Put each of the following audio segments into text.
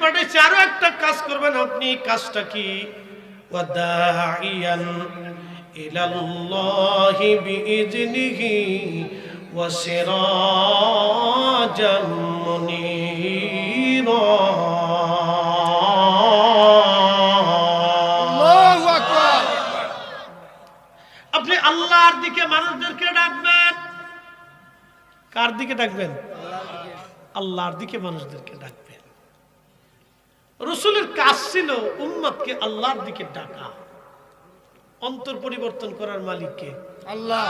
পাঠাইছি, আরো একটা কাজ করবেন আপনি। কাজটা কি? ওয়াদাইয়ান ইলাল্লাহি বিইজনিহি ওয়া সিরাজাম মুনীরা। আল্লাহু আকবার। আপনি আল্লাহর দিকে মানুষদেরকে ডাকবেন। কার দিকে ডাকবেন? আল্লাহর দিকে মানুষদেরকে ডাকবেন। রাসূলের কাজ ছিল উম্মতকে আল্লাহর দিকে ডাকা। অন্তর পরিবর্তন করার মালিক কে? আল্লাহ।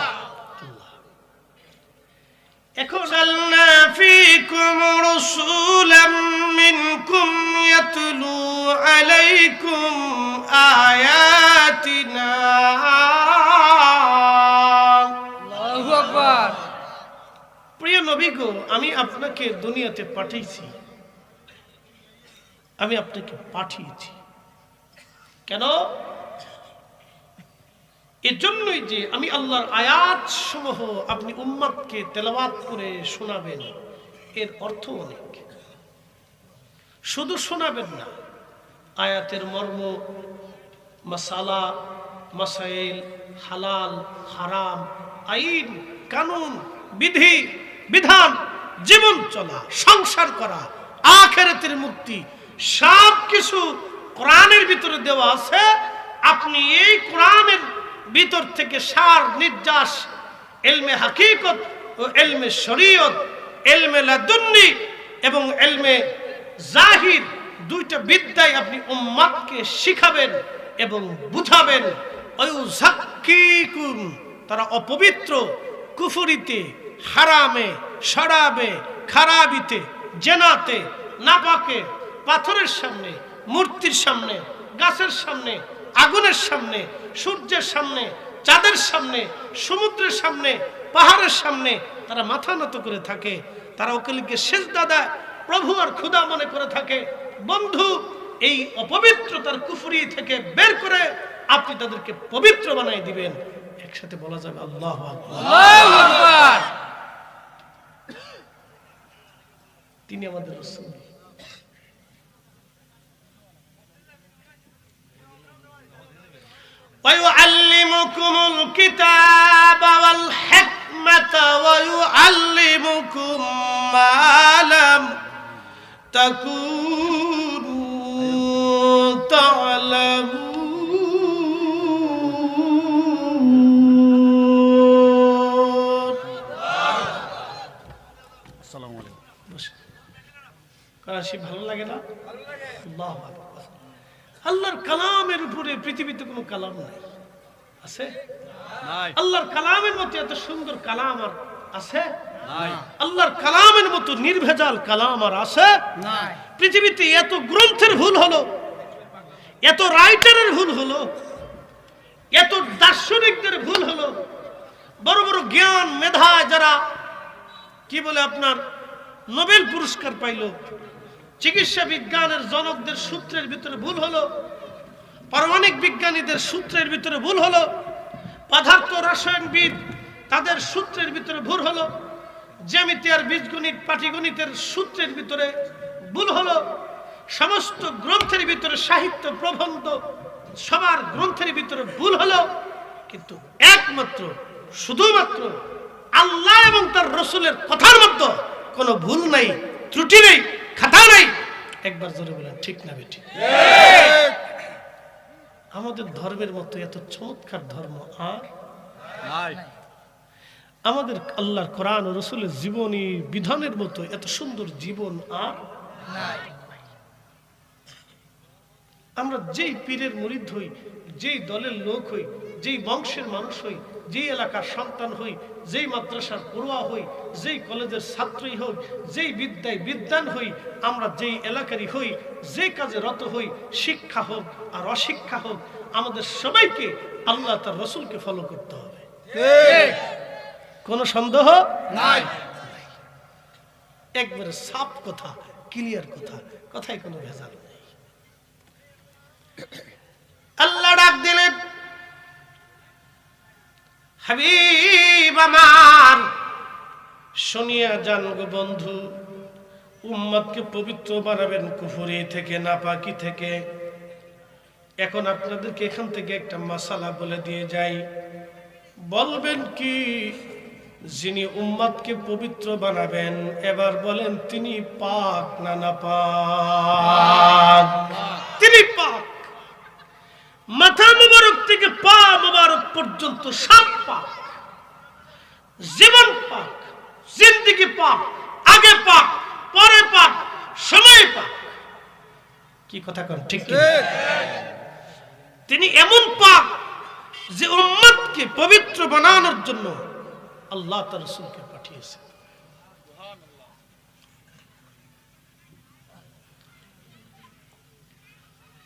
এখন আল্লাহ ফীকুম রাসূলাম মিনকুম ইয়াতলু আলাইকুম আয়াতিনা। আল্লাহু আকবার। প্রিয় নবী গো, আমি আপনাকে দুনিয়াতে পাঠিয়েছি, আমি আপনাকে পাঠিয়েছি কেন? এজন্যই যে আমি আল্লাহর আয়াত সমূহ আপনি উম্মতকে তেলাওয়াত করে শোনাবেন। এর অর্থ অনেক। শুধু শোনাবেন না, আয়াতের মর্ম, মাসালা, মাসাইল, হালাল হারাম, আইন কানুন, বিধি বিধান, জীবন চলা, সংসার করা, আখিরাতের মুক্তি, সব কিছু কোরআনের ভিতরে দেওয়া আছে। আপনি এই কোরআনের ভিতর থেকে সার নির্যাস ইলমে হাকিকত ও ইলমে শরীয়ত, ইলমে লাদুন্নি এবং ইলমে জাহির, দুইটা বিদ্যায় আপনি উম্মতকে শিখাবেন এবং বুঝাবেন। ওয়ুযাক্কিকুম, তারা অপবিত্র, কুফরিতে, হারামে, শরাবে, খারাবিতে, জেনাতে, নাপাকে, পাথরের সামনে, মূর্তির সামনে, গাছের সামনে, আগুনের সামনে, সূর্যের সামনে, চাঁদের সামনে, সমুদ্রের সামনে, পাহাড়ের সামনে তারা মাথা নত করে থাকে। তারা ওকে সেজদা দেয়, প্রভু আর খোদা মনে করে থাকে। বন্ধু, এই অপবিত্রতার কুফরি থেকে বের করে আপনি তাদেরকে পবিত্র বানাই দিবেন। একসাথে বলা যাবে আল্লাহু আকবার। আল্লাহু আকবার। তিনি আমাদের রাসূল। ويعلمكم الكتاب والحكمة ويعلمكم ما لم تكونوا تعلمون. السلام عليكم. কাশি ভালো লাগে না? আল্লাহু আকবার। আল্লাহর কালামের উপরে পৃথিবীতে কোনো কালাম নাই, আছে? নাই। আল্লাহর কালামের মতো এত সুন্দর কালাম আর আছে? নাই। আল্লাহর কালামের মতো নির্ভেজাল কালাম আর আছে? নাই। পৃথিবীতে এত গ্রন্থের ভুল হলো, এত রাইটারের ভুল হলো, এত দার্শনিকদের ভুল হলো, বড় বড় জ্ঞান মেধা যারা কি বলে আপনার নোবেল পুরস্কার পাইল, চিকিৎসা বিজ্ঞানের জনকদের সূত্রের ভিতরে ভুল হলো, পারমাণবিক বিজ্ঞানীদের সূত্রের ভিতরে ভুল হলো, পদার্থ রসায়নবিদ তাদের সূত্রের ভিতরে ভুল হলো, জ্যামিতি আর বীজগণিত পাটিগণিতের সূত্রের ভিতরে ভুল হলো, সমস্ত গ্রন্থের ভিতরে সাহিত্য প্রবন্ধ সবার গ্রন্থের ভিতরে ভুল হলো, কিন্তু একমাত্র শুধুমাত্র আল্লাহ এবং তার রাসূলের কথার মধ্যে কোনো ভুল নাই, ত্রুটি নেই, খাতা নাই। একবার জোরে বলেন ঠিক না বেঠিক? আমাদের ধর্মের মতো এত চমৎকার ধর্ম আর নাই। আমাদের আল্লাহর কোরআন ও রাসূলের জীবনী বিধানের মতো এত সুন্দর জীবন আর নাই। আমরা যেই পীরের মুরিদ হই, যেই দলের লোক হই, যেই বংশের মানুষ হই, যেই এলাকার সন্তান হই, যেই মাদ্রাসার পড়ুয়া হই, যেই কলেজের ছাত্রই হই, যেই বিদ্যায় বিদ্বান হই, আমরা যেই এলাকারই হই, যেই কাজে রত হই, শিক্ষা হোক আর অশিক্ষা হোক, আমাদের সবাইকে আল্লাহ তার রাসূলকে ফলো করতে হবে। ঠিক? কোনো সন্দেহ নাই। একবারে সাফ কথা, ক্লিয়ার কথা, কথায় কোনো ভেজাল নেই। আল্লাহ ডাক দিলেন, হাবিব আমার শুনিয়া যান গো বন্ধু, উম্মতকে পবিত্র বানাবেন কুফরি থেকে, নাপাকি থেকে। এখন আপনাদেরকে এখান থেকে একটা মাসালা বলে দিয়ে যাই। বলবেন কি, যিনি উম্মতকে পবিত্র বানাবেন, এবার বলেন তিনি পাক না নাপাক? তিনি পাক। মাথা মুবারক থেকে পা মুবারক পর্যন্ত সব পাক। জীবন পাক, জিন্দেগি পাক, আগে পাক, পরে পাক, সময় পাক। কি কথা কন ঠিক কি? তিনি এমন পাক যে উম্মতকে পবিত্র বানানোর জন্য আল্লাহ তার রাসূলকে পাঠিয়েছেন।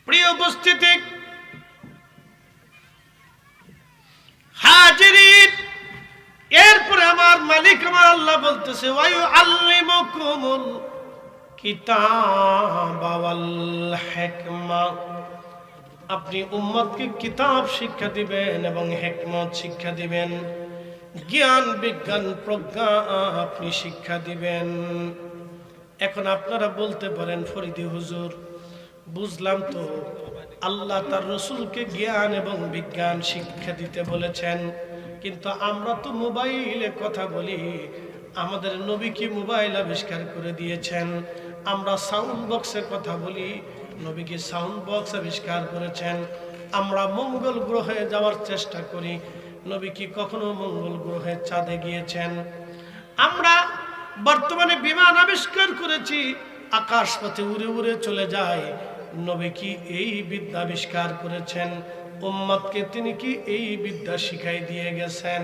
প্রিয় উপস্থিতি, হাজিরিন, এরপরে আমার মালিক আমার আল্লাহ বলতেছে ওয়ায়ুআল্লিমুকুমুল কিতাবা ওয়াল হিকমা। আপনি উম্মতকে কিতাব শিক্ষা দিবেন এবং হিকমত শিক্ষা দিবেন, জ্ঞান বিজ্ঞান প্রজ্ঞা আপনি শিক্ষা দিবেন। এখন আপনারা বলতে পারেন ফরিদি হুজুর, বুঝলাম তো আল্লাহ তার রাসূলকে জ্ঞান এবং বিজ্ঞান শিক্ষা দিতে বলেছেন, কিন্তু আমরা তো মোবাইলে কথা বলি। আমাদের নবী কি মোবাইল আবিষ্কার করে দিয়েছেন? আমরা সাউন্ড বক্সে কথা বলি, নবী কি সাউন্ড বক্স আবিষ্কার করেছেন? আমরা মঙ্গল গ্রহে যাওয়ার চেষ্টা করি, নবী কি কখনো মঙ্গল গ্রহে চাঁদে গিয়েছেন? আমরা বর্তমানে বিমান আবিষ্কার করেছি, আকাশপথে উড়ে উড়ে চলে যায়, নবী কি এই বিদ্যা আবিষ্কার করেছেন? উম্মতকে তিনি কি এই বিদ্যা শিখাই দিয়ে গেছেন?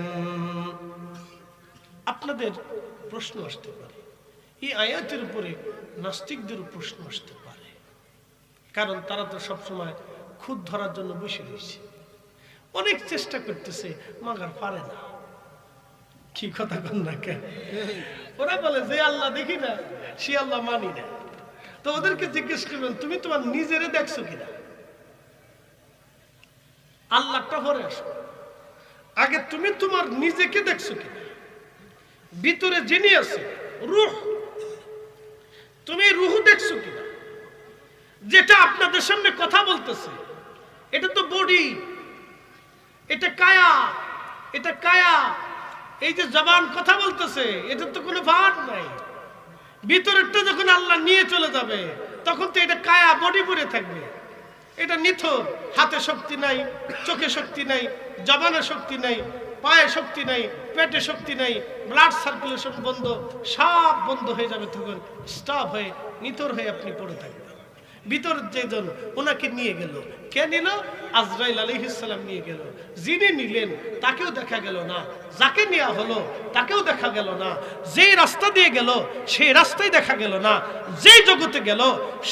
আপনাদের প্রশ্ন আসতে পারে, এই আয়াতের উপরে নাস্তিকদের প্রশ্ন আসতে পারে, কারণ তারা তো সবসময় খুদ ধরার জন্য বসে রয়েছে, অনেক চেষ্টা করতেছে, মাগার পারে না। কি কথা কন না কেন? ওরা বলে যে আল্লাহ দেখি না, সে আল্লাহ মানি না। তো ওদেরকে জিজ্ঞেস করবেন, তুমি তোমার নিজেরে দেখছো কিনা? আল্লাহটা পরে আসো, আগে তুমি তোমার নিজেকে দেখছো কিনা? ভিতরে যিনি আছে রূহ, তুমি রূহ দেখছো কিনা? যেটা আপনাদের সামনে কথা বলতেছে, এটা তো বডি, এটা কায়া, এটা কায়া। এই যে জবান কথা বলতেছে, এটা তো কোনো ভার নাই। ভিতরেরটা যখন আল্লাহ নিয়ে চলে যাবে, তখন তো এটা কায়া বডি পড়ে থাকবে। এটা নিথর, হাতে শক্তি নাই, চোখে শক্তি নাই, জবানে শক্তি নাই, পায়ে শক্তি নাই, পেটে শক্তি নাই, ব্লাড সার্কুলেশন বন্ধ, সব বন্ধ হয়ে যাবে। তখন স্টপ হয়ে নিথর হয়ে আপনি পড়ে থাকবেন। ভিতর যেজন ওনাকে নিয়ে গেল, কে নিল? আজরাইল আলাইহিস সালাম নিয়ে গেল। যিনি নিলেন তাকেও দেখা গেল না, যাকে নেওয়া হলো তাকেও দেখা গেল না, যেই রাস্তা দিয়ে গেল সেই রাস্তায় দেখা গেল না, যেই জগতে গেল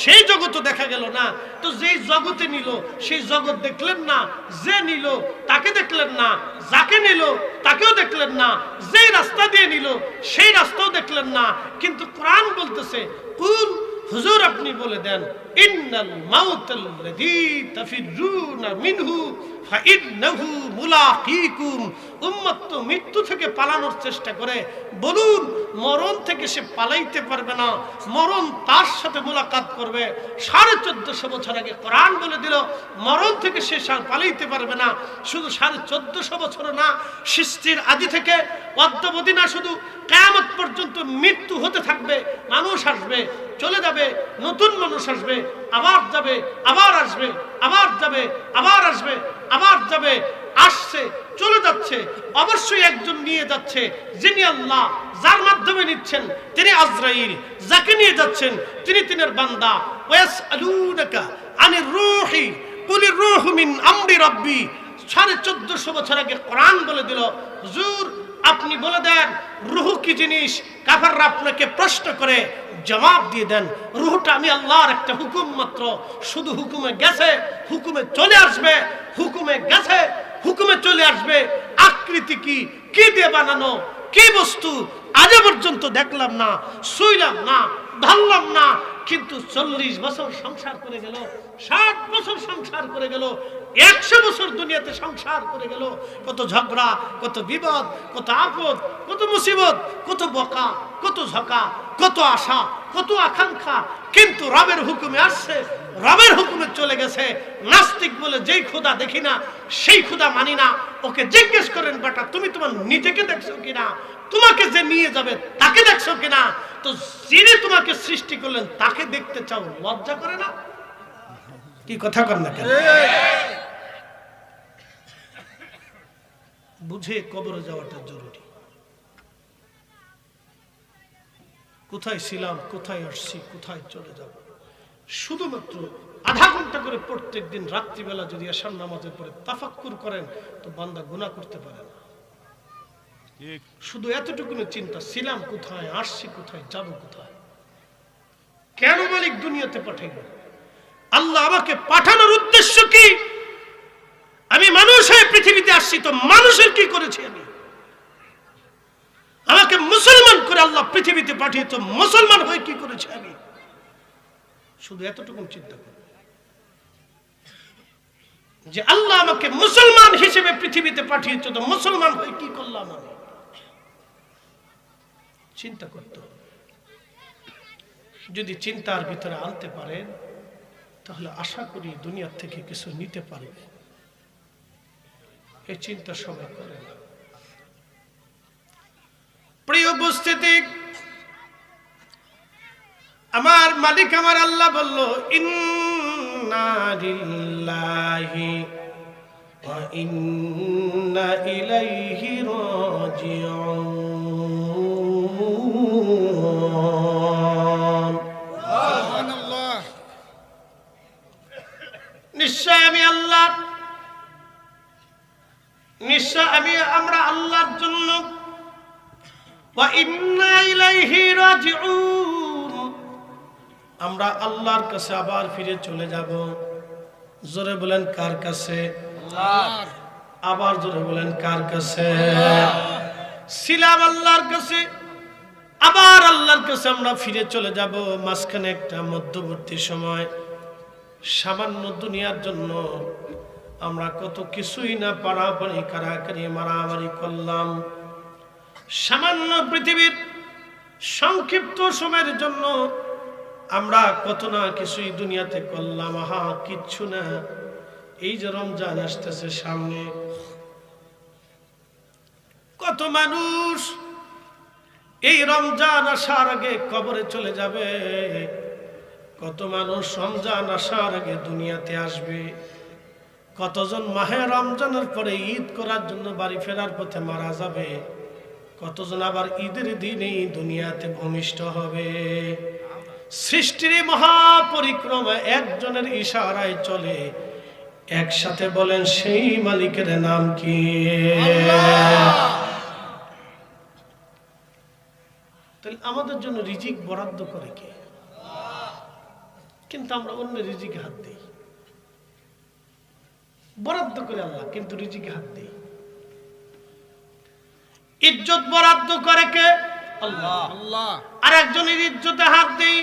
সেই জগৎও দেখা গেল না। তো যেই জগতে নিল সেই জগৎ দেখলেন না, যে নিল তাকে দেখলেন না, যাকে নিল তাকেও দেখলেন না, যেই রাস্তা দিয়ে নিল সেই রাস্তাও দেখলেন না। কিন্তু কোরআন বলতেছে, কুল হুজুর আপনি বলে দেন, ইন্নাল মাউতাল্লাযী তাফিরুনা মিনহু ফাইন্নাহু মুলাকীকুম। উম্মত তো মৃত্যু থেকে পালানোর চেষ্টা করে, বলুন মরণ থেকে সে পালাইতে পারবে না, মরণ তার সাথে মুলাকাত করবে। 1450 বছর আগে কোরআন বলে দিল মরণ থেকে সে পালাইতে পারবে না। শুধু 1450 বছর না, সৃষ্টির আদি থেকে অদ্যাবধি না, শুধু কিয়ামত পর্যন্ত মৃত্যু হতে থাকবে। মানুষ আসবে, চলে যাবে, নতুন মানুষ আসবে, আবার যাবে, আবার আসবে, আবার যাবে, আবার আসবে, আবার যাবে, আসছে, চলে যাচ্ছে। অবশ্যই একজন নিয়ে যাচ্ছে, যিনি আল্লাহ, যার মাধ্যমে নিচ্ছেন তিনি আজরাইল, যাকে নিয়ে যাচ্ছেন তিনি তিনের বান্দা। ওয়াসআলুনাকা আনির রূহি কুলির রূহু মিন আমরি রাব্বি। 1450 বছর আগে কোরআন বলে দিল, হুজুর আপনি বলে দেন রূহ কি জিনিস। কাফেররা আপনাকে প্রশ্ন করে, জবাব দিয়ে দেন রূহটা আমি আল্লাহর একটা হুকুম মাত্র। শুধু হুকুমে গেছে, হুকুমে চলে আসবে, হুকুমে গেছে, হুকুমে চলে আসবে। আকৃতি কি, কি দিয়ে বানানো, কি বস্তু আজ পর্যন্ত দেখলাম না, শুইলাম না, ধরলাম না। কিন্তু 40 বছর সংসার করে গেল, 60 বছর সংসার করে গেল, 100 বছর দুনিয়াতে সংসার করে গেল। কত ঝগড়া, কত বিপদ, কত আপদ, কত মুসিবত, কত বকা, কত ঝকা, কত আশা, কত আকাঙ্ক্ষা, কিন্তু রবের হুকুমে আসছে, রবের হুকুমে চলে গেছে। নাস্তিক বলে যেই খোদা দেখি না সেই খোদা মানি না। ওকে জিজ্ঞেস করেন বেটা তুমি তোমার নিজেকে দেখছো কিনা, তোমাকে যে নিয়ে যাবে তাকে দেখছো কিনা? তো যিনি তোমাকে সৃষ্টি করলেন তাকে দেখতে চাও, লজ্জা করে না? কি কথা কর না কেন? বুঝে কবরে যাওয়াটা জরুরি। কোথায় ছিলাম, কোথায় আসছি, কোথায় চলে যাব, শুধুমাত্র আধা ঘন্টা করে প্রত্যেক দিন রাত্রিবেলা যদি আশার নামাজের পরে তাফাক্কুর করেন তো বান্দা গুনাহ করতে পারে না। শুধু এতটুকুনি চিন্তা, ছিলাম কোথায়, আসছি কোথায়, যাব কোথায়, কেন মালিক দুনিয়াতে পাঠাইল, আল্লাহ আমাকে পাঠানোর উদ্দেশ্য কি? আমি মানুষ হয়ে পৃথিবীতে আসছি, তো মানুষের কি করেছি আমি? আমাকে মুসলমান করে আল্লাহ পৃথিবীতে পাঠিয়ে, তো মুসলমান হয়ে কি করেছি আমি? শুধু এতটুকু চিন্তা করুন যে আল্লাহ আমাকে মুসলমান হিসেবে পৃথিবীতে পাঠিয়েছে, তো মুসলমান হয়ে কি করলাম আমি? চিন্তা করতে হবে। যদি চিন্তার ভিতরে আনতে পারেন তাহলে আশা করি দুনিয়া থেকে কিছু নিতে পারবে। এই চিন্তা সবাই করেন। প্রিয় উপস্থিতি, আমার মালিক আমার আল্লাহ বলল ইন্না লিল্লাহি ওয়া ইন্না ইলাইহি রাজিউন। সুবহানাল্লাহ। নিশ্চয় আমি আল্লাহ, নিশ্চয় আমরা আল্লাহর জন্য, ওয়া ইন্না ইলাইহি রাজিউন, আমরা আল্লাহর কাছে আবার ফিরে চলে যাব। জোরে বলেন কার কাছে? আল্লাহর। আবার জোরে বলেন কার কাছে? ছিলাম আল্লাহর কাছে, আবার আল্লাহর কাছে আমরা ফিরে চলে যাব। মাঝখানে একটা মধ্যবর্তী সময়, সামান্য দুনিয়ার জন্য আমরা কত কিছুই না পারাপারি কারাকারি মারামারি করলাম। সামান্য পৃথিবীর সংক্ষিপ্ত সময়ের জন্য আমরা কত না কিছুই দুনিয়াতে করলাম। আহা, কিচ্ছু না। এই যে রমজান আসতেছে সামনে, কত মানুষ এই রমজান আসার আগে কবরে চলে যাবে, কত মানুষ রমজান আসার আগে দুনিয়াতে আসবে, কতজন মাহে রমজানের পরে ঈদ করার জন্য বাড়ি ফেরার পথে মারা যাবে, কতজন আবার ঈদের দিনেই দুনিয়াতে ভূমিষ্ঠ হবে। সৃষ্টির মহাপরিক্রমা একজনের ইশারায় চলে। একসাথে বলেন সেই মালিকের নাম কি? তাহলে আমাদের জন্য রিজিক বরাদ্দ করে কে? কিন্তু আমরা অন্য রিজিকে হাত দিই। বরাদ্দ করে আল্লাহ, কিন্তু রিজিকে হাত দিই। ইজ্জত বরাদ্দ করে কে? আল্লাহ। আল্লাহ। আর একজনের ইজ্জতে হাত দেই।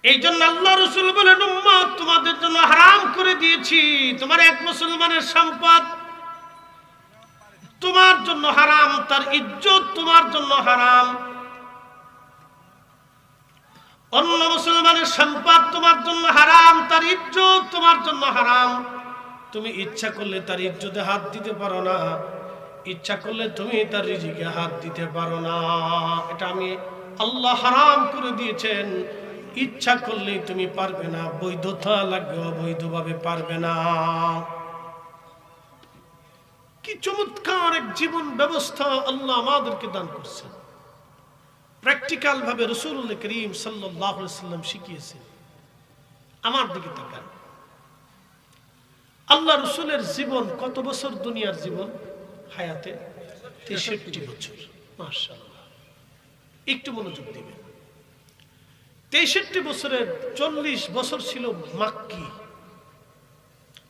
এই জন্য আল্লাহ রাসূল বলেন, উম্মত তোমাদের জন্য হারাম করে দিয়েছি তোমার এক মুসলমানের সম্পদ তোমার জন্য হারাম, তার ইজ্জত তোমার জন্য হারাম। অন্য মুসলমানের সম্পদ তোমার জন্য হারাম, তার ইজ্জত তোমার জন্য হারাম। তুমি ইচ্ছা করলে তার ইজ্জতে হাত দিতে পারো না, ইচ্ছা করলে তুমি তার রিজিকে হাত দিতে পারো না। এটা আমি আল্লাহ হারাম করে দিয়েছেন। ইচ্ছা করলে তুমি পারবে না, বৈধতা লাগবে, অবৈধভাবে পারবে না। কি চমৎকার এক জীবন ব্যবস্থা আল্লাহ আমাদেরকে দান করছেন। প্র্যাকটিক্যাল ভাবে রাসূলুল্লাহ করিম সাল্লাল্লাহু আলাইহি ওয়াসাল্লাম শিখিয়েছেন। আমার দিকে তাকান, আল্লাহ রাসূলের জীবন কত বছর? দুনিয়ার জীবন হায়াতে 63 বছর। মাশাআল্লাহ, একটু মনোযোগ দিবেন। 63 বছরের 40 বছর ছিল মাক্কি,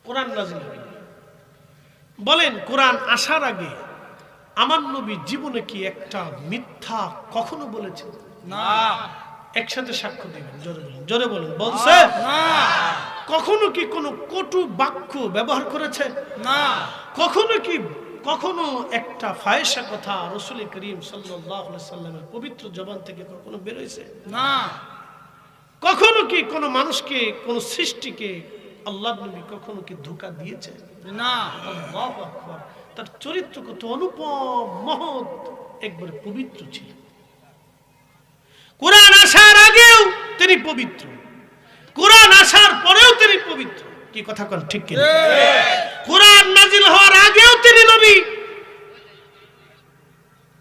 কোরআন নাযিল হয়নি। বলেন, কোরআন আসার আগে আমার নবী জীবনে কি একটা মিথ্যা কখনো বলেছেন? না। একসাথে সাক্ষ্য দিবেন, জোরে বলেন, জোরে বলেন। বলছে না। কখনো কি কোনো কটু বাক্য ব্যবহার করেছে? না। কখনো কি কখনো একটা ফায়সা কথা রাসূল করিম সাল্লাল্লাহু আলাইহি সাল্লামের পবিত্র জবান থেকে কখনো বের হয়েছে? না। কখনো কি কোনো মানুষকে, কোন সৃষ্টিকে আল্লাহর নবী কখনো কি ধোঁকা দিয়েছে? না। আল্লাহু আকবার। তার চরিত্র কত অনুপম, মহৎ, একবারে পবিত্র ছিল। কোরআন আসার আগেও তিনি পবিত্র, কোরআন আসার পরেও তিনি পবিত্র। কি কথা কোন ঠিক কি? কোরআন নাজিল হওয়ার আগেও তিনি নবী।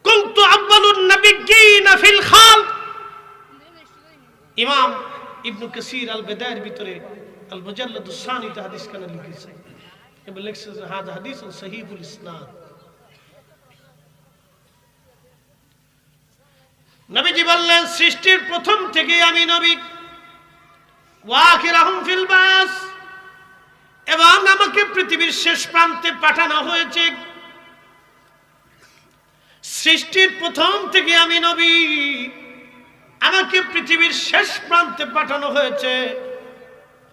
কুনতু আউয়ালুন নাবিয়্যিনা ফিল খালক। ইমাম ইবনে কাসির আল বিদায়ের ভিতরে আল মুজাল্লাদুস সানিতে হাদিস খানা লিখেছে এবং লিখছে যে হাযা হাদিসুন সহিহুল ইসনাদ। নবীজি বললেন, সৃষ্টির প্রথম থেকে আমি নবী, ওয়া আখিরাহুম ফিল বাস, এবং আমাকে পৃথিবীর শেষ প্রান্তে পাঠানো হয়েছে। সৃষ্টির প্রথম থেকে আমি নবী, আমাকে পৃথিবীর শেষ প্রান্তে পাঠানো হয়েছে।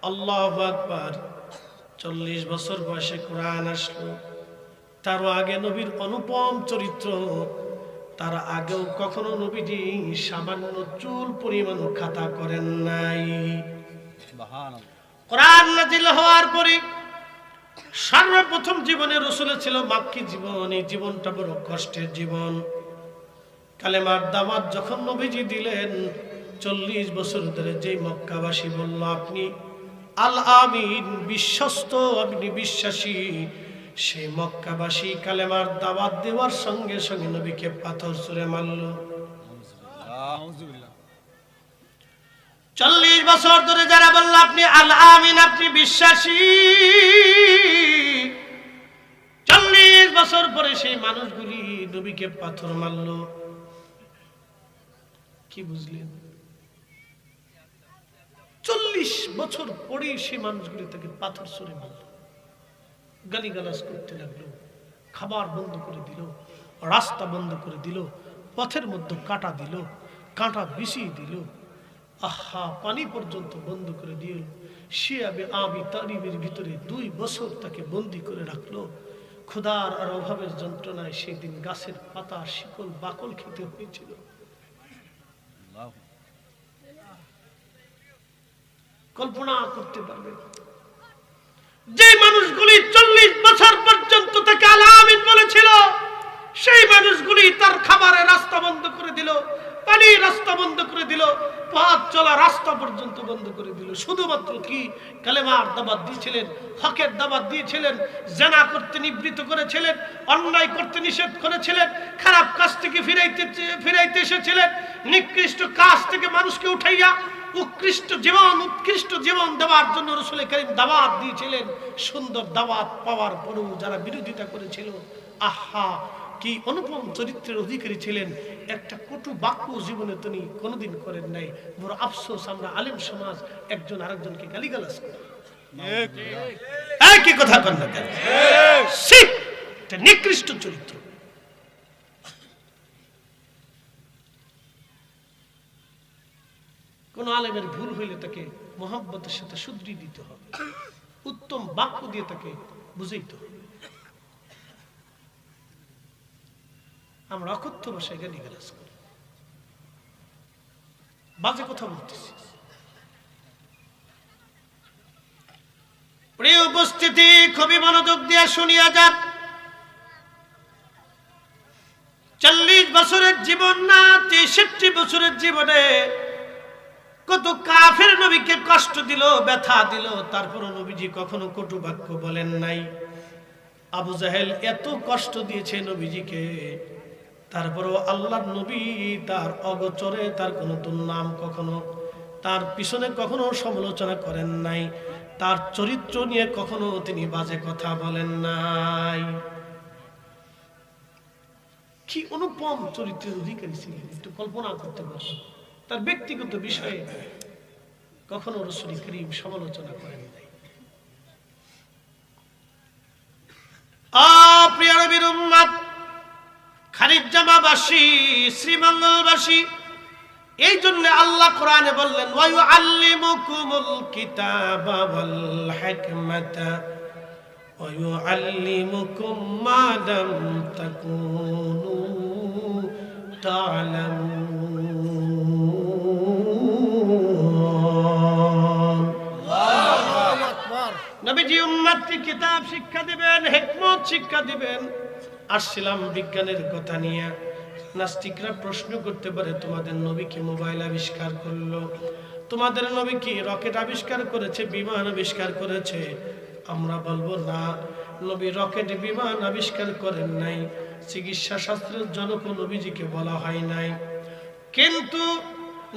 আল্লাহু আকবার। 40 বছর বয়সে কোরআন আসলো। তারও আগে নবীর অনুপম চরিত্র, তার আগেও কখনো নবীজি সামান্য চুল পরিমাণ খাতা করেন নাই। কোরআন নাজিল হওয়ার পরে সর্বপ্রথম জীবনে রাসূলের ছিল মাক্কি জীবন। এই জীবনটা বড় কষ্টের জীবন। কালেমার দাওয়াত যখন নবীজি দিলেন, 40 বছর ধরে যে মক্কাবাসী বলল আপনি আল আমিন, বিশ্বস্ত, আপনি বিশ্বাসী, সেই মক্কাবাসী কালেমার দাওয়াত দেওয়ার সঙ্গে সঙ্গে নবীকে পাথর ছুঁড়ে মারল। 40 বছর ধরে যারা বলল আপনি আল আমিন, আপনি বিশ্বাসী, 40 বছর পরে সেই মানুষগুলি নবীকে পাথর মারল। কি বুঝলেন? 40 বছর পরে সেই মানুষগুলি তাকে পাথর ছুঁড়ে মারল, গালিগালাজ করতে লাগলো, খাবার বন্ধ করে দিল, রাস্তা বন্ধ করে দিল, পথের মধ্যে কাঁটা দিল, কাঁটা বিছিয়ে দিল, আহা, পানি পর্যন্ত বন্ধ করে দিল। শিয়াবে আবি তারিবের ভিতরে 2 বছর তাকে বন্দী করে রাখলো। ক্ষুধার আর অভাবের যন্ত্রণায় সেই দিন গাছের পাতা, শিকল, বাকল খেতে হয়েছিল। কল্পনা করতে পারবে যে মানুষগুলি 40 বছর পর্যন্ত তাকে আল আমিন বলেছিল, সেই মানুষগুলি তার খাবারের রাস্তা বন্ধ করে দিল, পানির রাস্তা বন্ধ করে দিল, পথ চলা রাস্তা পর্যন্ত বন্ধ করে দিল। শুধুমাত্র কি কালেমার দাওয়াত দিয়েছিলেন, হকের দাওয়াত দিয়েছিলেন, জিনা করতে নিবৃত্ত করেছিলেন, অন্যায় করতে নিষেধ করেছিলেন, খারাপ কাজ থেকে ফিরাইতে এসেছিলেন, নিকৃষ্ট কাজ থেকে মানুষকে উঠাইয়া উৎকৃষ্ট জীবন দেওয়ার জন্য রাসূল করিম দাওয়াত দিয়েছিলেন। সুন্দর দাওয়াত পাওয়ার পরেও যারা বিরোধিতা করেছিল, আহা, কি অনুপম চরিত্রের অধিকারী ছিলেন। একটা কটু বাক্য জীবনে তিনি কোনোদিন করেন নাই। বড় আফসোস, আমরা আলেম সমাজ একজন আরেকজনকে গালিগালাজ করি। কি কথা কন না কেন? এটা নিকৃষ্ট চরিত্র। কোন আলেমের ভুল হইলে তাকে মহব্বতের সাথে শুধরি দিতে হবে, উত্তম বাক্য দিয়ে তাকে বুঝাইতে হবে। আমরা অকথ্য ভাষায় গালিগালাজ করি, বাজে কথা বলতেছি। প্রিয় উপস্থিতি, খুবই মনোযোগ দিয়ে শুনিয়া যান। 40 বছরের জীবন না, 63 বছরের জীবনে কত কাফের নবীকে কষ্ট দিল, ব্যথা দিল, তারপরও নবীজি কখনো কটু বাক্য বলেন নাই। আবু জাহেল এত কষ্ট দিয়েছে নবীজিকে, তারপরও আল্লাহর নবী তার অগোচরে, তার কোনো দুর্নাম কখনো, তার পিছনে কখনো সমালোচনা করেন নাই, তার চরিত্র নিয়ে কখনো তিনি বাজে কথা বলেন নাই। কি অনুপম চরিত্রের অধিকারী ছিলেন, একটু কল্পনা করতে পারবেন। তার ব্যক্তিগত বিষয়ে কখনো রাসূল করিম সমালোচনা করেন নাই। প্রিয় নবীর উম্মত, খালিজামাবাসী, শ্রীমঙ্গলবাসী, এই জন্য আল্লাহ কোরআনে বললেন, ওয়া ইউআল্লিমুকুমুল কিতাবা ওয়াল হিকমাতা ويعلمكم ما لم تكونوا تعلمون নবীজি উম্মতকে কিতাব শিক্ষা দিবেন, হিকমত শিক্ষা দিবেন। আসছিলাম বিজ্ঞানের কথা নিয়ে। নাস্তিকরা প্রশ্ন করতে পারে তোমাদের নবী কি মোবাইল আবিষ্কার করলো, তোমাদের নবী কি রকেট আবিষ্কার করেছে, বিমান আবিষ্কার করেছে? আমরা বলবো না, নবী রকেট বিমান আবিষ্কার করেন নাই, চিকিৎসা শাস্ত্রের জনক নবীজিকে বলা হয় নাই। কিন্তু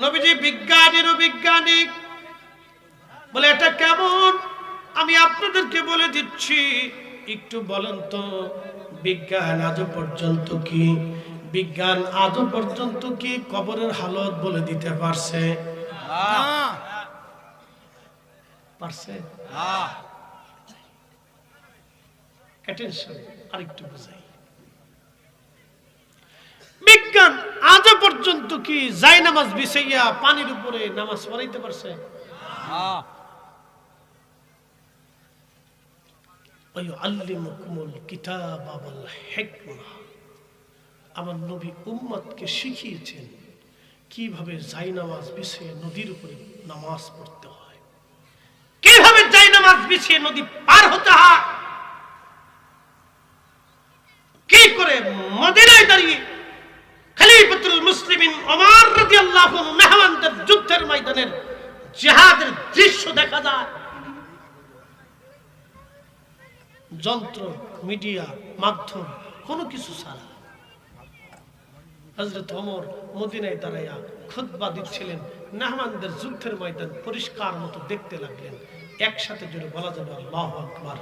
নবীজি বিজ্ঞানীরও বিজ্ঞানী। বলে এটা কেমন? আমি আপনাদেরকে বলে দিচ্ছি, একটু বলেন তো বিজ্ঞান আজও পর্যন্ত কি, বিজ্ঞান আজও পর্যন্ত কি কবরের হালত বলে দিতে পারছে? পারছে? আরেকটু বুঝাই। বিজ্ঞান আজও পর্যন্ত কি জায়নামাজ বিছাইয়া পানির উপরে নামাজ পড়াইতে পারছে? আমার নবী উম্মতকে শিখিয়েছেন কিভাবে জায়নামাজ বিছিয়ে নদীর উপরে নামাজ পড়তে হয়, কিভাবে জায়নামাজ বিছিয়ে নদী পার হতে হয়, কি করে মদিনায় দাঁড়িয়ে খলিফাতুল মুসলিমিন ওমর রাদিয়াল্লাহু আনহু নাহওয়ানদের যুদ্ধের ময়দানের জিহাদের দৃশ্য দেখা যায়। যন্ত্র মিডিয়া মাধ্যম কোনো কিছু ছাড়া হযরত ওমর মদিনায় দাঁড়াইয়া খুতবা দিচ্ছিলেন, নাহওয়ানদের যুদ্ধের ময়দান পরিষ্কার মতো দেখতে লাগলেন। একসাথে জোরে বলা যাবে আল্লাহু আকবার।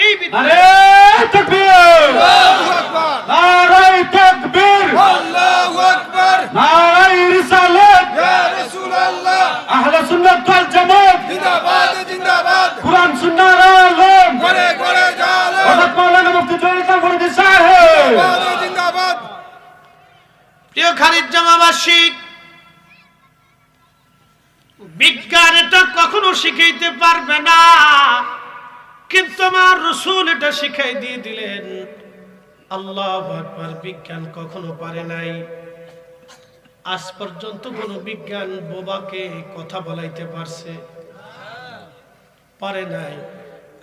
এই নারে তাকবীর, আল্লাহু আকবার, নারে তাকবীর, আল্লাহু আকবার, নারে রিসালাত, ইয়া রাসূলুল্লাহ, আহলে সুন্নাত ওয়াল জামাত জিন্দাবাদ জিন্দাবাদ, কুরআন সুন্নাহর আলম করে করে জালো, হযরত মাওলানা মুফতি জয়নাল ফরিদি সাহেব জিন্দাবাদ জিন্দাবাদ। প্রিয় খালিদ জামাবাসী, বিজ্ঞান এটা কখনো শিখাইতে পারবে না, কিন্তু আমার রাসূল এটা শিখাই দিয়ে দিলেন। আল্লাহু আকবার। বিজ্ঞান কখনো পারে নাই, আজ পর্যন্ত কোন বিজ্ঞান বোবাকে কথা বলাইতে পারছে? পারে নাই।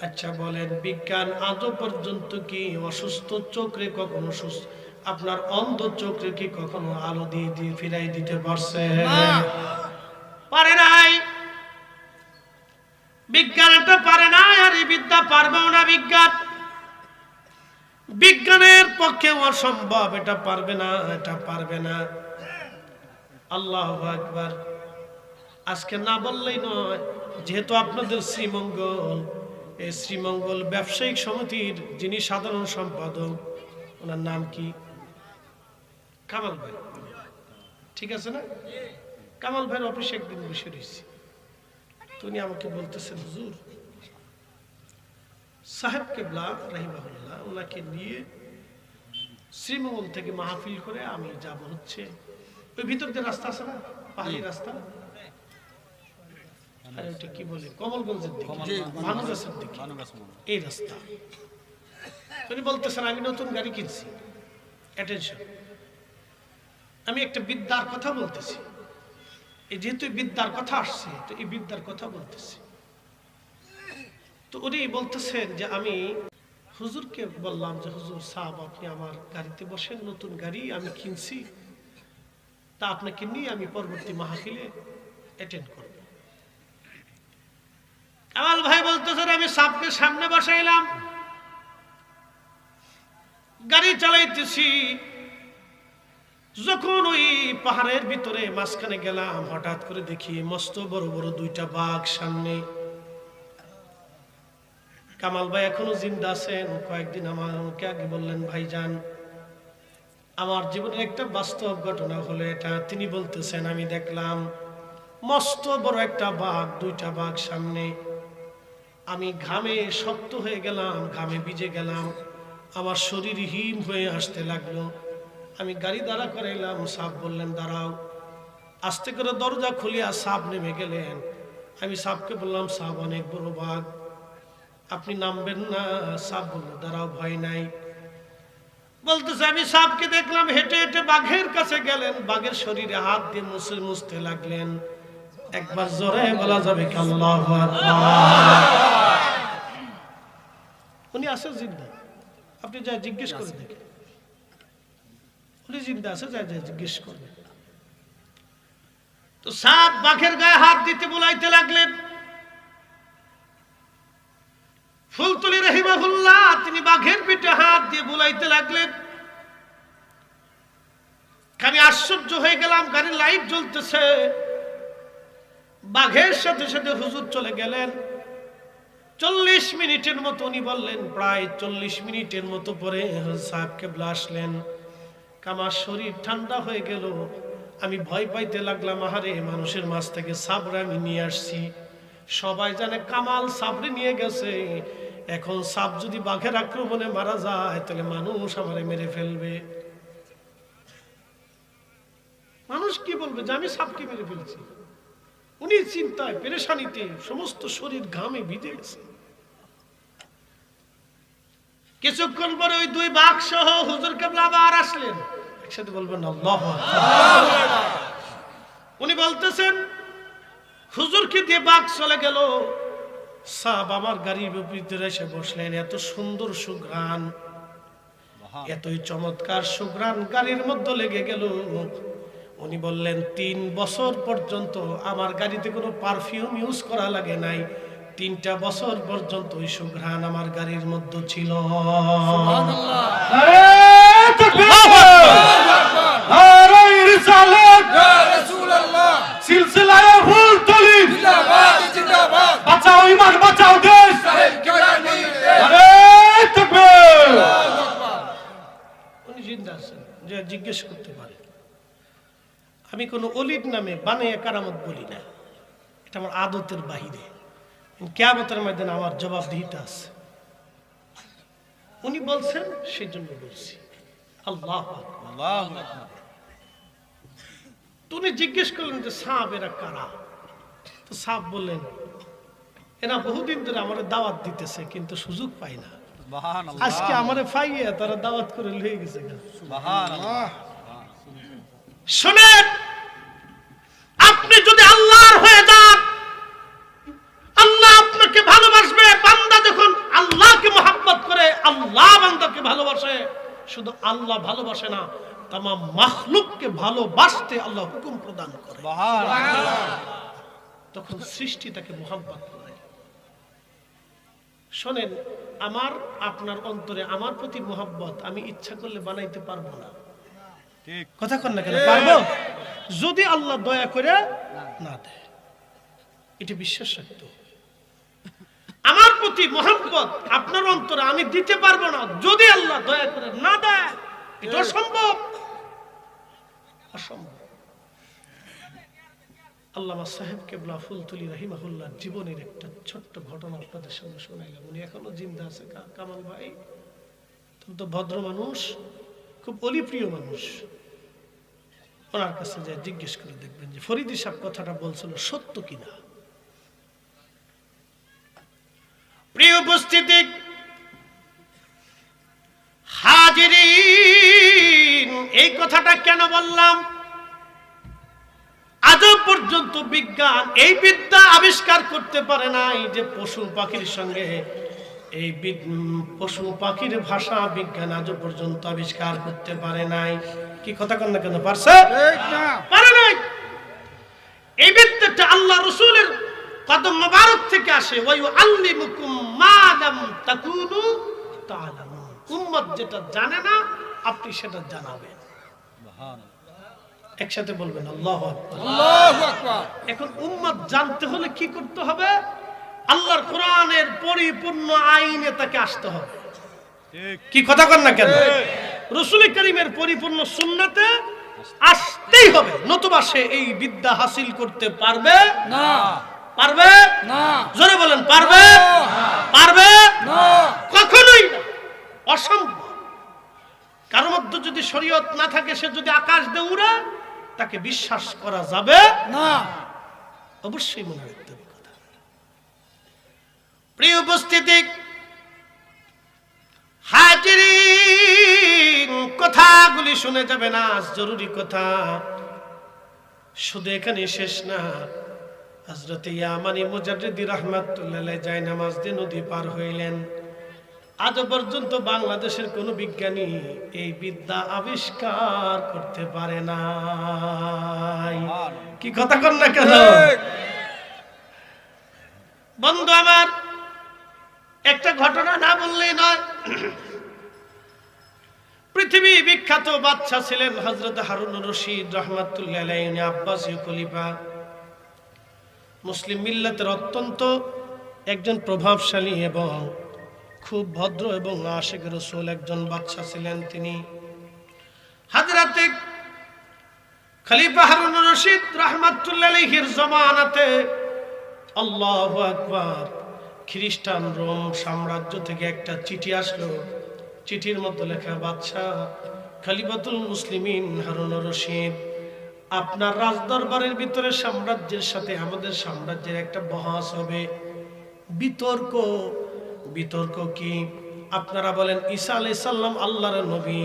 আচ্ছা বলেন, বিজ্ঞান আজও পর্যন্ত কি অসুস্থ চোখে কখনো সুস্থ, আপনার অন্ধ চোখে কি কখনো আলো দিয়ে দিয়ে ফিরাই দিতে পারছে? পারে নাই। বিজ্ঞান এটা পারে না, আর এই বিদ্যা পারবেও না। বিজ্ঞানের পক্ষে অসম্ভব, এটা পারবে না, এটা পারবে না। আল্লাহু আকবার। আজকে না বললেই নয়, যেহেতু আপনাদের শ্রীমঙ্গল, এই শ্রীমঙ্গল ব্যবসায়িক সমিতির যিনি সাধারণ সম্পাদক, ওনার নাম কি? কামাল ভাই, ঠিক আছে না? কামাল ভাইয়ের অফিসে একদিন বসে রয়েছি, উনি আমাকে বলতেছেন, হুজুর সাহেব কেবলা রাহিমাহুল্লাহ ওনাকে নিয়ে শ্রীমঙ্গল থেকে মাহফিল করে আমি যাব হচ্ছে ওই ভিতর দিয়ে রাস্তা আছে না, পাহাড়ি রাস্তা, আরে ওটা কি বলে, কমলগঞ্জের দিকে, ভানুগাছের দিকে, এই রাস্তা। উনি বলতেছেন আমি নতুন গাড়ি কিনছি, অ্যাটেনশন, আমি একটা বিদ্যার কথা বলতেছি, যেহেতু বিদ্যার কথা আসছে তো এই বিদ্যার কথা বলতেছি। তো উনি বলতেছেন যে আমি হুজুরকে বললাম যে হুজুর সাহেব আপনি আমার গাড়িতে বসেন, নতুন গাড়ি আমি কিনছি, তা আপনাকে নিয়ে আমি পরবর্তী মাহফিলে অ্যাটেন্ড করব। কামাল ভাই বলতেছেন আমি সাহেবকে সামনে বসাইলাম, গাড়ি চালাইতেছি, যখন ওই পাহাড়ের ভিতরে মাঝখানে গেলাম, হঠাৎ করে দেখি মস্ত বড় বড় দুইটা বাঘ সামনে। কামাল ভাই এখনো জিন্দা আছেন, কয়েকদিন আমাকে আগে বললেন ভাইজান আমার জীবনের একটা বাস্তব ঘটনা হলো এটা। তিনি বলতেছেন আমি দেখলাম মস্ত বড় একটা বাঘ, দুইটা বাঘ সামনে। আমি ঘামে শক্ত হয়ে গেলাম, ঘামে ভিজে গেলাম, আমার শরীর হিম হয়ে আসতে লাগলো। আমি গাড়ি দাঁড়া করাইলাম, সাহেব বললেন দাঁড়াও, আস্তে করে দরজা খুলিয়া সাহেব নেমে গেলেন। আমি সাহেবকে বললাম সাহেব অনেক বড় বাঘ, আপনি নামবেন না? সাপ বলল দাঁড়াও, ভয় নাই। বলতেছে আমি সাপকে দেখলাম হেঁটে হেঁটে বাঘের কাছে গেলেন, বাঘের শরীরে হাত দিয়ে মুছতে লাগলেন। একবার জোরে বলা যাবে কি আল্লাহু আকবার? উনি আছে জিন্দা, আপনি যা জিজ্ঞেস করে দেখেন, উনি জিন্দা আছে, যা জিজ্ঞেস করবেন। তো সাপ বাঘের গায়ে হাত দিতে বুলাইতে লাগলেন। ফুলতলি রাহিমাহুল্লাহ তিনি বাঘের পিঠে হাত দিয়ে বুলাইতে লাগলেন। আমি আশ্চর্য হয়ে গেলাম, গাড়ির লাইট জ্বলতেছে, বাঘের সাথে সাথে হুজুর চলে গেলেন। 40 মিনিটের মতো, উনি বললেন প্রায় 40 মিনিটের মতো পরে সাহেব কেবলা আসলেন। আমার শরীর ঠান্ডা হয়ে গেল, আমি ভয় পাইতে লাগলাম, আহারে মানুষের মাছ থেকে সাবরে আমি নিয়ে আসছি, সবাই জানে কামাল সাবরে নিয়ে গেছে, এখন সাপ যদি বাঘের আক্রমণে মারা যায় তাহলে মানুষ আমারে মেরে ফেলবে। মানুষ কি বলবে যে আমি সাপকে মেরে ফেলছি? উনি চিন্তায় পেরেশানিতে সমস্ত শরীর ঘামে ভিজে গেছে। কিছুক্ষণ পরে ওই দুই বাঘ সহ হুজুর কেবলা আবার আসলেন। একসাথে বলবেন আল্লাহু আকবার। উনি বলতেছেন হুজুরকে দিয়ে বাঘ চলে গেল, সাপ আমার গাড়ির ভিতরে এসে বসলেন। এত সুন্দর সুঘ্রাণ, এতই চমৎকার সুঘ্রাণ গাড়ির মধ্যে লেগে গেল। উনি বললেন 3 বছর পর্যন্ত আমার গাড়িতে কোনো পারফিউম ইউজ করা লাগে নাই, 3টা বছর পর্যন্ত ওই সুঘ্রাণ আমার গাড়ির মধ্যে ছিল। সুবহানাল্লাহ, আরে তাকবীর, আরে রিসালাত, ইয়া রাসূলুল্লাহ, সিলসিলায়ে ফুলতলি জিন্দাবাদ জিন্দাবাদ, বাঁচাও ঈমান বাঁচাও দেশ, আরে তাকবীর। উনি জিন্দা আছেন, যে জিজ্ঞেস করতে পারে। আমি কোনো অলির নামে বানিয়ে কারামত বলি না, এটা আমার আদতের বাহিরে। কিয়ামতের ময়দানে আমার জবাবদিহিতা আছে। উনি বলছেন সেই জন্য বলছি। আল্লাহু আকবার, আল্লাহু আকবার। উনি জিজ্ঞেস করলেন যে সাপ এরা কারা? তো সাপ বললেন এরা বহুদিন ধরে আমার দাওয়াত দিতেছে কিন্তু সুযোগ পাই না, আজকে আমারে পাইয়ে তারা দাওয়াত করে লয়ে গেছে। সুবহানাল্লাহ। শুনেন, আপনি যদি আল্লাহর হয়ে যান, আল্লাহ আপনাকে ভালোবাসবে। বান্দা যখন আল্লাহকে মহব্বত করে, আল্লাহ বান্দাকে ভালোবাসে। শুধু আল্লাহ ভালোবাসে না, তামাম মাখলুককে ভালোবাসতে আল্লাহ হুকুম প্রদান করে। তখন সৃষ্টি তাকে মহব্বত করে। শোনেন, আমার আপনার অন্তরে আমার প্রতি মহব্বত আমি ইচ্ছা করলে বানাইতে পারবো না। কথা কন না কেন? পারবো যদি আল্লাহ দয়া করে না দেয়। এটা বিশ্বাস রাখতো। আমার প্রতি মহব্বত আপনার অন্তরে আমি দিতে পারবো না যদি আল্লাহ দয়া করে না দেয়। এটা অসম্ভব, অসম্ভব। আল্লামা সাহেব কেবলা ফুলতলি রাহিমাহুল্লাহ জীবনের একটা ছোট্ট ঘটনা আপনাদের সঙ্গে শোনাইলাম। উনি এখনো জিন্দা আছে। কামাল ভাই অত্যন্ত ভদ্র মানুষ, খুব অলিপ্রিয় মানুষ। ওনার কাছে যে জিজ্ঞেস করে দেখবেন যে ফরিদি সাহেব কথাটা বলছিল সত্য কিনা। প্রিয় উপস্থিতি, হাজিরিন, এই কথাটা কেন বললাম? আজও পর্যন্ত বিজ্ঞান এই বিদ্যা আবিষ্কার করতে পারে নাই যে পশু পাখির সঙ্গে এই পশু পাখির ভাষা বিজ্ঞান আজও পর্যন্ত আবিষ্কার করতে পারে নাই। কি কথা কন না কেন? পারছে? পারে নাই। এই বিদ্যাটা আল্লাহ রাসূলের কদম মোবারক থেকে আসে। ওয়া ইউআল্লিমুকুম মা লাম তাকুনু তাআলামুন। উম্মত যেটা জানে না আপনি সেটা জানাবেন। সুবহানাল্লাহ। একসাথে বলবেন আল্লাহু আকবার, আল্লাহু আকবার। এখন উম্মত জানতে হলে কি করতে হবে? আল্লাহর কোরআনের পরিপূর্ণ আইনে তাকে আসতে হবে। কি কথা কন না কেন? রাসূল কারীমের পরিপূর্ণ সুন্নাতে আসতেই হবে, নতুবা সে এই বিদ্যা হাসিল করতে পারবে না। পারবে না? জোরে বলেন, পারবে না? পারবে না, কখনোই না, অসম্ভব। কারোর মধ্যে যদি শরীয়ত না থাকে, সে যদি আকাশ দিয়ে উড়ে, তাকে বিশ্বাস করা যাবে না। অবশ্যই মনে রাখতে হবে কথা। প্রিয় উপস্থিতি, হাজিরিন, কথাগুলি শুনে যাবে না, জরুরি কথা। শুধু এখানে শেষ না। হযরত ইয়ামানি মুজাদ্দিদি রাহমাতুল্লাহ আলাইহি যায় নামাজ দিয়ে নদী পার হইলেন। আজ পর্যন্ত বাংলাদেশের কোন বিজ্ঞানী এই বিদ্যা আবিষ্কার করতে পারে নাই। কি কথা কন না কেন বন্ধু আমার? একটা ঘটনা না বললেই নয়। পৃথিবী বিখ্যাত বাদশা ছিলেন হযরত হারুনুর রশিদ রাহমাতুল্লাহ আলাইহি, উনি আব্বাসীয় খলিফা। মুসলিম মিল্লাতের অত্যন্ত একজন প্রভাবশালী এবং খুব ভদ্র এবং আশিক রাসূল একজন বাদশা ছিলেন তিনি। হযরত খলিফা হারুনুর রশিদ রাহমাতুল্লাহ আলাইহির জামানাতে আল্লাহু আকবার, খ্রিস্টান রোম সাম্রাজ্য থেকে একটা চিঠি আসলো। চিঠির মধ্যে লেখা, বাদশা খলিফাতুল মুসলিমিন হারুনুর রশিদ, আপনার রাজদরবারের ভিতরে সাম্রাজ্যের সাথে আমাদের সাম্রাজ্যের একটা বহস হবে, বিতর্ক। বিতর্ক কি? আপনারা বলেন ঈসা আলাইহিস সালাম আল্লাহর নবী,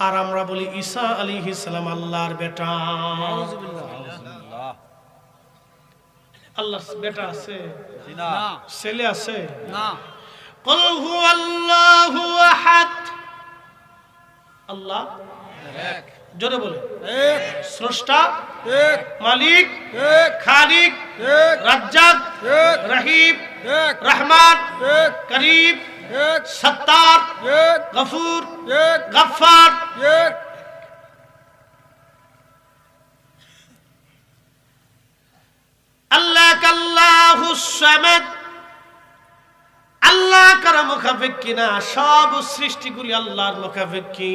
আর আমরা বলি ঈসা আলাইহিস সালাম আল্লাহর বেটা। আল্লাহর বেটা আছে না? ছেলে আছে না? কুল হুয়াল্লাহু আহাদ, আল্লাহ এক। জোরে বলে এক। স্রষ্টা এক, মালিক এক, খালিক এক, রাজ্জাক এক, রহিম এক, রহমান এক, করিম এক, সত্তার এক, গফুর এক, গফফার এক। আল্লাহ কাল্লাহুস সামাদ, আল্লাহ কার মুখাপেক্ষী না, সব সৃষ্টিগুলি আল্লাহর মুখাপেক্ষী।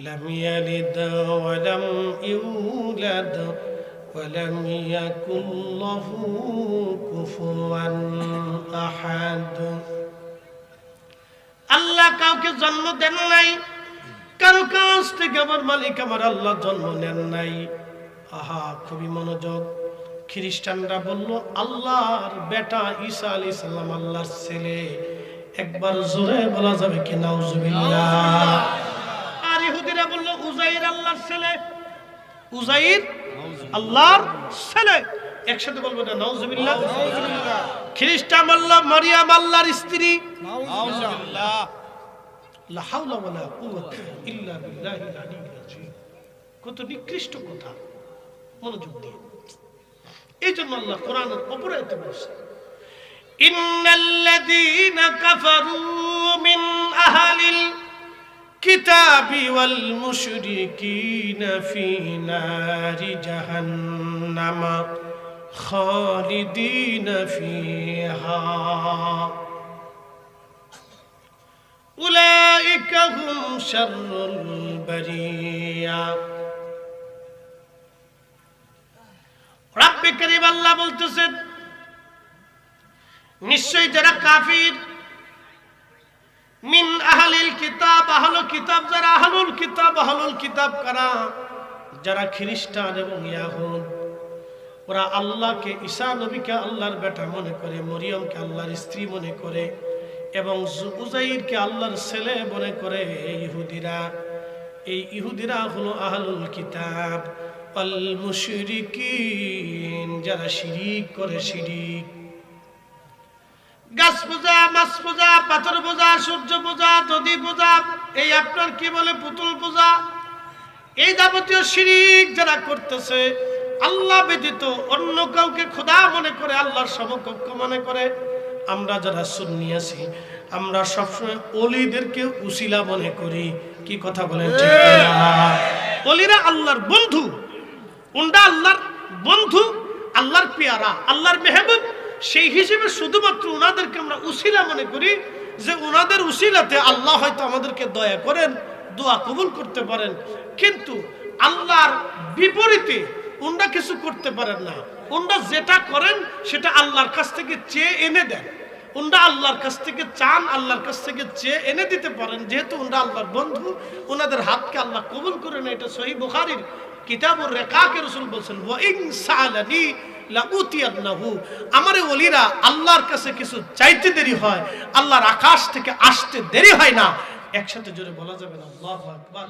লাম ইয়ালিদ ওয়া লাম ইউলাদ ওয়া লাম ইয়াকুল লাহু কুফুয়ান আহাদ। আল্লাহ কাউকে জন্ম দেন নাই, কারো কাছ থেকে আমার মালিক আমার আল্লাহ জন্ম নেন নাই। আহা, খুবই মনোযোগ। খ্রিস্টানরা বলল আল্লাহর বেটা ঈসা আলাইহিস সালাম আল্লাহর ছেলে। একবার জোরে বলা যাবে কি নাউজুবিল্লাহ? আর ইহুদিরা বলল উযাইর আল্লাহর ছেলে। উযাইর আল্লাহর ছেলে। একসাথে বলবো না নাউজুবিল্লাহ? খ্রিস্টান বলল মারিয়াম আল্লাহর স্ত্রী। নাউজুবিল্লাহ। লা হাওলা ওয়ালা কুওয়াতা ইল্লা বিল্লাহিল আলিয়্যিল আযীম। কত নিকৃষ্ট কথা, মনোযোগ দিয়ে। এই জন্য আল্লাহ কোরআনের অপর আয়াতে বলেছে, ইন্নাল্লাযীনা কাফারু মিন আহলিল কিতাবি ওয়াল মুশরিকিনা ফি নারি জাহান্নাম খালিদিনা ফিহা উলাইকা হুম শাররুল বারিয়া। রব্বে কারীম আল্লাহ বলতেছেন, নিশ্চয়ই যারা কাফির, মিন আহলিল কিতাব, আহলুল কিতাব যারা, আহলুল কিতাব, আহলুল কিতাব কারা? যারা খ্রিস্টান এবং ইয়াহুদ। ওরা আল্লাহকে, ঈসা নবীকে আল্লাহর বেটা মনে করে, মরিয়মকে আল্লাহর স্ত্রী মনে করে এবং উযাইরকে আল্লাহর ছেলে মনে করে। এই ইহুদিরা হলো আহলুল কিতাব। আল মুশরিকিন, যারা শিরিক করে, শিরিক। গাছ পূজা, মাছ পূজা, পাথর পূজা, সূর্য পূজা, নদী পূজা, এই আপনার কি বলে পুতুল পূজা, এই যাবতীয় শিরিক যারা করতেছে, আল্লাহ ব্যতীত অন্য কাউকে খোদা মনে করে, আল্লাহর সমকক্ষ মনে করে। আমরা যারা সুন্নি আছি, আমরা সবসময় ওলিদেরকে উসিলা মনে করি। কি কথা বলেন ঠিক না? ওলিরা আল্লাহর বন্ধু, উন্ডা আল্লাহর বন্ধু, আল্লাহর পেয়ারা, আল্লাহর মেহবুব। সেই হিসেবে শুধুমাত্র উনাদেরকে আমরা উসিলা মনে করি, যে উনাদের উসিলাতে আল্লাহ হয়তো আমাদেরকে দয়া করেন, দোয়া কবুল করতে পারেন। কিন্তু আল্লাহর বিপরীতে উন্ডা কিছু করতে পারেন না। উন্ডা যেটা করেন সেটা আল্লাহর কাছ থেকে চেয়ে এনে দেন। উন্ডা আল্লাহর কাছ থেকে চান, আল্লাহর কাছ থেকে চেয়ে এনে দিতে পারেন। যেহেতু উন্ডা আল্লাহর বন্ধু, ওনাদের হাতকে আল্লাহ কবুল করে না। এটা সহিহ বুখারীর কিতাবুর রিকাকে রাসূল বলেন ওয়া ইন সাআলানি লা উতিয়ান্নাহু, আমারে ওলিরা আল্লাহর কাছে কিছু চাইতে দেরি হয়, আল্লাহর আকাশ থেকে আসতে দেরি হয় না। একসাথে জোরে বলা যাবে না আল্লাহু আকবার।